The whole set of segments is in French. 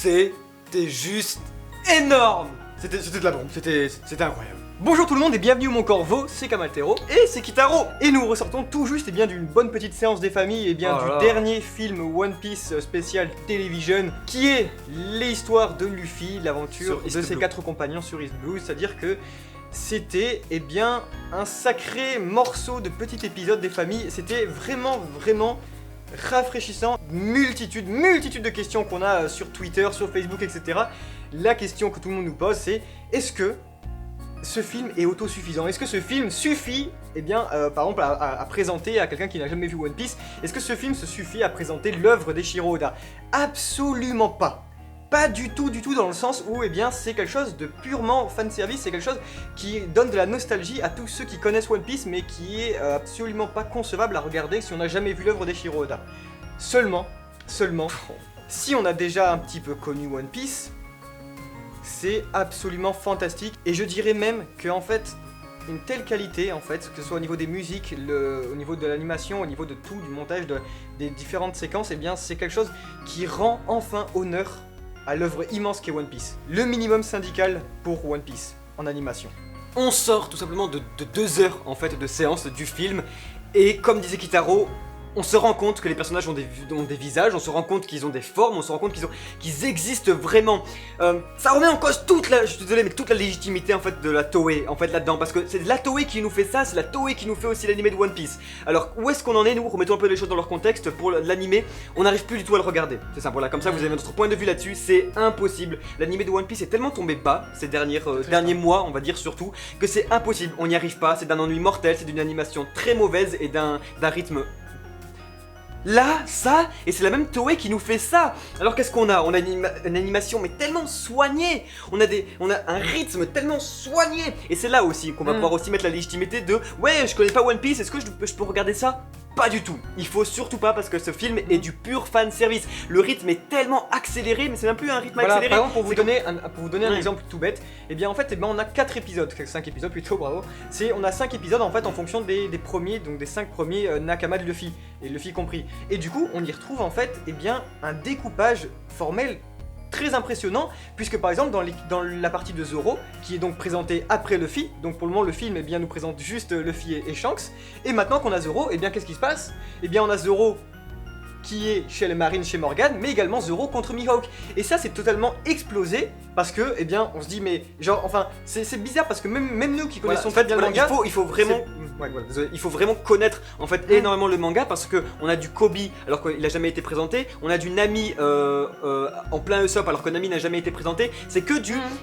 C'était juste énorme. C'était de la bombe, c'était incroyable. Bonjour tout le monde et bienvenue au Mon Corvo, c'est Kamaltero et c'est Kitaro. et nous ressortons tout juste d'une bonne petite séance des familles et bien du dernier film One Piece spécial Television qui est l'histoire de Luffy, l'aventure de ses 4 compagnons sur East Blue, c'est-à-dire que c'était un sacré morceau de petit épisode des familles, c'était vraiment rafraîchissant, multitude de questions qu'on a sur Twitter, sur Facebook, etc. La question que tout le monde nous pose c'est est-ce que ce film est autosuffisant? Est-ce que ce film suffit, par exemple, à présenter à quelqu'un qui n'a jamais vu One Piece? Est-ce que ce film se suffit à présenter l'œuvre d'Eiichiro Oda? Absolument pas. Pas du tout dans le sens où c'est quelque chose de purement fanservice, c'est quelque chose qui donne de la nostalgie à tous ceux qui connaissent One Piece mais qui est absolument pas concevable à regarder si on n'a jamais vu l'œuvre d'Eiichiro Oda. Seulement, si on a déjà un petit peu connu One Piece, c'est absolument fantastique et je dirais même que en fait une telle qualité que ce soit au niveau des musiques, au niveau de l'animation, au niveau de tout, du montage, des différentes séquences, c'est quelque chose qui rend enfin honneur à l'œuvre immense qu'est One Piece. Le minimum syndical pour One Piece en animation. On sort tout simplement de 2 heures de séance du film et comme disait Kitaro, on se rend compte que les personnages ont des visages, on se rend compte qu'ils ont des formes, on se rend compte qu'ils existent vraiment. Ça remet en cause toute la légitimité de la Toei là-dedans, parce que c'est la Toei qui nous fait ça, c'est la Toei qui nous fait aussi l'animé de One Piece. Alors où est-ce qu'on en est nous? Remettons un peu les choses dans leur contexte. Pour l'animé, on n'arrive plus du tout à le regarder. C'est simple, voilà, comme ça vous avez notre point de vue là-dessus, c'est impossible. L'animé de One Piece est tellement tombé bas ces derniers mois, on va dire surtout, que c'est impossible, on n'y arrive pas, c'est d'un ennui mortel, c'est d'une animation très mauvaise et d'un rythme. Là, ça, et c'est la même Toei qui nous fait ça. Alors qu'est-ce qu'on a? On a une animation mais tellement soignée. On a un rythme tellement soigné. Et c'est là aussi qu'on va pouvoir aussi mettre la légitimité de ouais, je connais pas One Piece, est-ce que je peux regarder ça? Pas du tout. Il faut surtout pas parce que ce film est du pur fan service. Le rythme est tellement accéléré, mais c'est même plus un rythme accéléré. Par exemple, pour vous donner un exemple tout bête, on a 4 épisodes, 5 épisodes plutôt, bravo. On a 5 épisodes en fonction des premiers, donc des 5 premiers Nakama de Luffy, et Luffy compris. Et du coup, on y retrouve un découpage formel très impressionnant, puisque par exemple dans la partie de Zoro, qui est donc présentée après Luffy, donc pour le moment le film nous présente juste Luffy et Shanks, et maintenant qu'on a Zoro, qu'est-ce qui se passe? On a Zoro qui est chez les marines, chez Morgan, mais également Zoro contre Mihawk. Et ça c'est totalement explosé, parce que, on se dit mais, c'est bizarre, parce que même nous qui connaissons bien le manga, il faut vraiment... il faut vraiment connaître énormément le manga parce que on a du Kobe alors qu'il a jamais été présenté, on a du Nami en plein Usopp alors que Nami n'a jamais été présenté. C'est que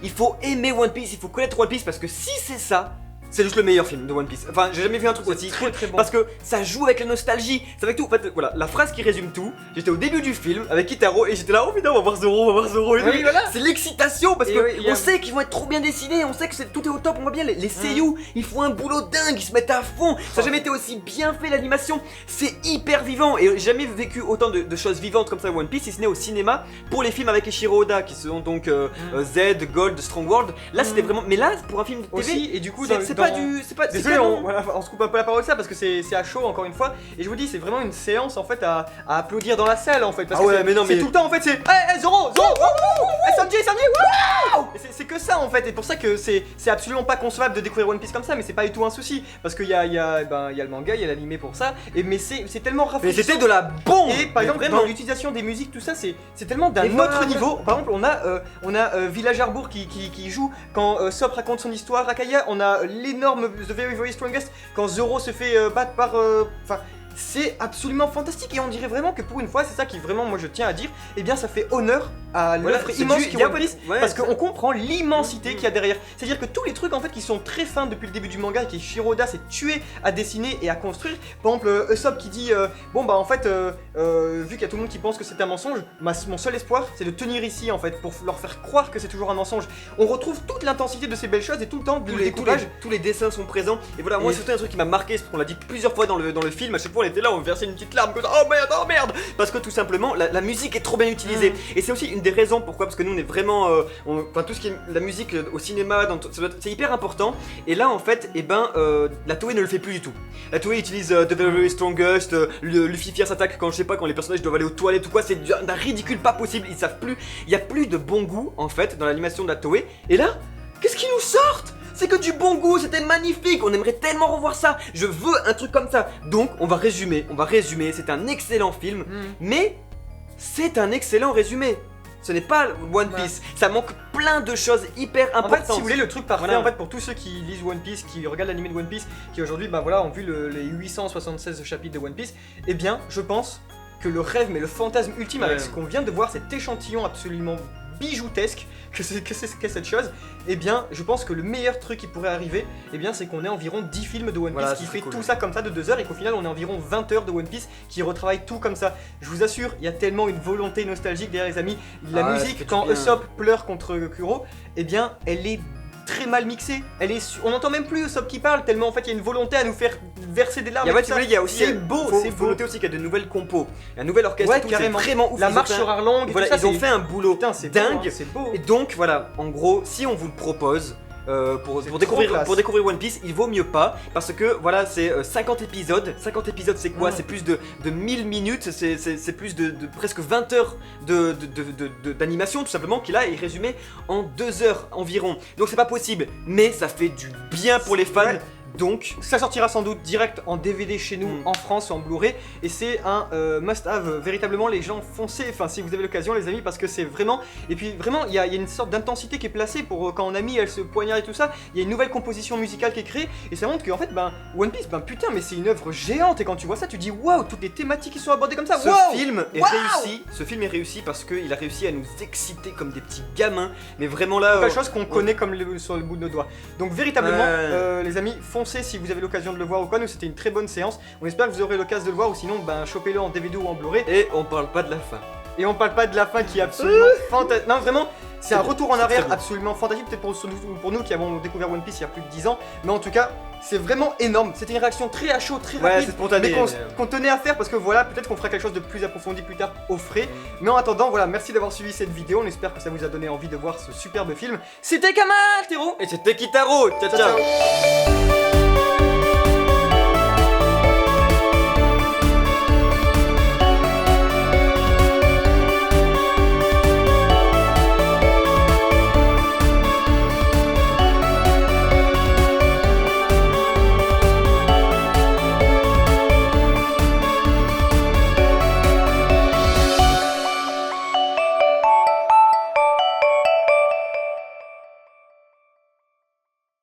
il faut aimer One Piece, il faut connaître One Piece parce que si c'est ça, c'est juste le meilleur film de One Piece. Enfin, j'ai jamais vu un truc aussi très bon. Parce que ça joue avec la nostalgie, c'est avec tout. Voilà, la phrase qui résume tout. J'étais au début du film avec Kitaro et j'étais là, oh putain, on va voir Zoro et oui, voilà. C'est l'excitation parce que on sait qu'ils vont être trop bien dessinés, on sait que tout est au top, on voit bien les seiyuu, ils font un boulot dingue, ils se mettent à fond. Ça n'a jamais été aussi bien fait l'animation, c'est hyper vivant et j'ai jamais vécu autant de choses vivantes comme ça One Piece, si ce n'est au cinéma pour les films avec Eiichiro Oda qui sont donc Z, Gold, Strong World. Là c'était vraiment, mais là pour un film de TV aussi, et du coup désolé, on se coupe un peu la parole de ça parce que c'est à chaud encore une fois, et je vous dis c'est vraiment une séance à applaudir dans la salle parce que c'est tout le temps c'est hey, Zoro Sanji wow. C'est que ça et pour ça que c'est absolument pas concevable de découvrir One Piece comme ça, mais c'est pas du tout un souci parce qu'il y a le manga, il y a l'animé pour ça, mais c'est tellement rafraîchissant. Mais c'était de la bombe. Et par exemple dans l'utilisation des musiques, tout ça c'est tellement d'un autre niveau. Par exemple on a Village Harbour qui joue quand Sop raconte son histoire à Kaya, on a l'énorme The Very Very Strongest quand Zoro se fait battre par... c'est absolument fantastique et on dirait vraiment que pour une fois, c'est ça qui vraiment, moi je tiens à dire, ça fait honneur à l'œuvre immense qui est One Piece, parce qu'on comprend l'immensité qu'il y a derrière. C'est-à-dire que tous les trucs qui sont très fins depuis le début du manga et qui Eiichiro Oda s'est tué à dessiner et à construire, par exemple Usopp qui dit vu qu'il y a tout le monde qui pense que c'est un mensonge, mon seul espoir c'est de tenir ici pour leur faire croire que c'est toujours un mensonge. On retrouve toute l'intensité de ces belles choses et tout le temps tous les dessins sont présents et voilà, moi c'est un truc qui m'a marqué, c'est qu'on l'a dit plusieurs fois dans le film, à chaque fois on était là, on versait une petite larme, oh merde, parce que tout simplement la musique est trop bien utilisée et c'est aussi une des raisons pourquoi, parce que nous on est vraiment, enfin tout ce qui est la musique au cinéma, c'est hyper important. Et là en fait, la Toei ne le fait plus du tout. La Toei utilise The Very Strongest, le Fifier s'attaque quand je sais pas, quand les personnages doivent aller aux toilettes ou quoi, c'est d'un ridicule pas possible, ils savent plus, il y a plus de bon goût en fait dans l'animation de la Toei. Et là, qu'est-ce qu'ils nous sortent? C'est que du bon goût, c'était magnifique, on aimerait tellement revoir ça, je veux un truc comme ça. Donc on va résumer, c'est un excellent film, mais c'est un excellent résumé. Ce n'est pas One Piece, ça manque plein de choses hyper importantes. En fait, si vous voulez, le truc parfait, en fait, pour tous ceux qui lisent One Piece, qui regardent l'anime de One Piece, qui aujourd'hui ont vu les 876 chapitres de One Piece, eh bien, je pense que le rêve, mais le fantasme ultime avec ce qu'on vient de voir, cet échantillon absolument bijoutesque que c'est cette chose, eh bien je pense que le meilleur truc qui pourrait arriver, eh bien c'est qu'on ait environ 10 films de One Piece qui fait tout ça comme ça de 2 heures et qu'au final on ait environ 20 heures de One Piece qui retravaille tout comme ça. Je vous assure, il y a tellement une volonté nostalgique derrière les amis. La musique quand Usopp pleure contre Kuro, eh bien elle est très mal mixée, on n'entend même plus Usopp qui parle tellement en fait il y a une volonté à nous faire verser des larmes. Il y a aussi, c'est beau, faut noter aussi qu'il y a de nouvelles compos, la nouvelle orchestre, c'est vraiment ouf. La marche sur Arlong, voilà, ils ont fait un boulot dingue. C'est beau. Et donc voilà, en gros, si on vous le propose pour découvrir One Piece, il vaut mieux pas, parce que voilà, c'est 50 épisodes. 50 épisodes, c'est quoi? C'est plus de 1000 minutes, c'est plus de presque 20 heures d'animation, tout simplement, qui là est résumé en 2 heures environ. Donc c'est pas possible, mais ça fait du bien pour les fans. Donc ça sortira sans doute direct en DVD chez nous en France en Blu-ray et c'est un must-have, véritablement les gens foncez, enfin si vous avez l'occasion les amis, parce que c'est vraiment, et puis vraiment il y a une sorte d'intensité qui est placée pour quand Nami elle se poignarde et tout ça, il y a une nouvelle composition musicale qui est créée et ça montre qu'en fait One Piece putain mais c'est une œuvre géante et quand tu vois ça tu dis waouh, toutes les thématiques qui sont abordées comme ça. Ce film est réussi parce qu'il a réussi à nous exciter comme des petits gamins, mais vraiment là... Quelque chose qu'on connaît comme sur le bout de nos doigts. Donc véritablement les amis, foncez si vous avez l'occasion de le voir ou quoi. Nous c'était une très bonne séance, on espère que vous aurez l'occasion de le voir ou sinon chopez-le en DVD ou en Blu-ray. Et on parle pas de la fin. Et on parle pas de la fin qui est absolument fantastique. Non vraiment, c'est un retour en arrière absolument fantastique, peut-être pour nous qui avons découvert One Piece il y a plus de 10 ans, mais en tout cas c'est vraiment énorme. C'était une réaction très à chaud, très rapide, spontané, mais qu'on tenait à faire parce que voilà, peut-être qu'on fera quelque chose de plus approfondi plus tard au frais. Mais en attendant, voilà, merci d'avoir suivi cette vidéo, on espère que ça vous a donné envie de voir ce superbe film. C'était Kamal Tero et c'était Kitaro. Ciao ciao.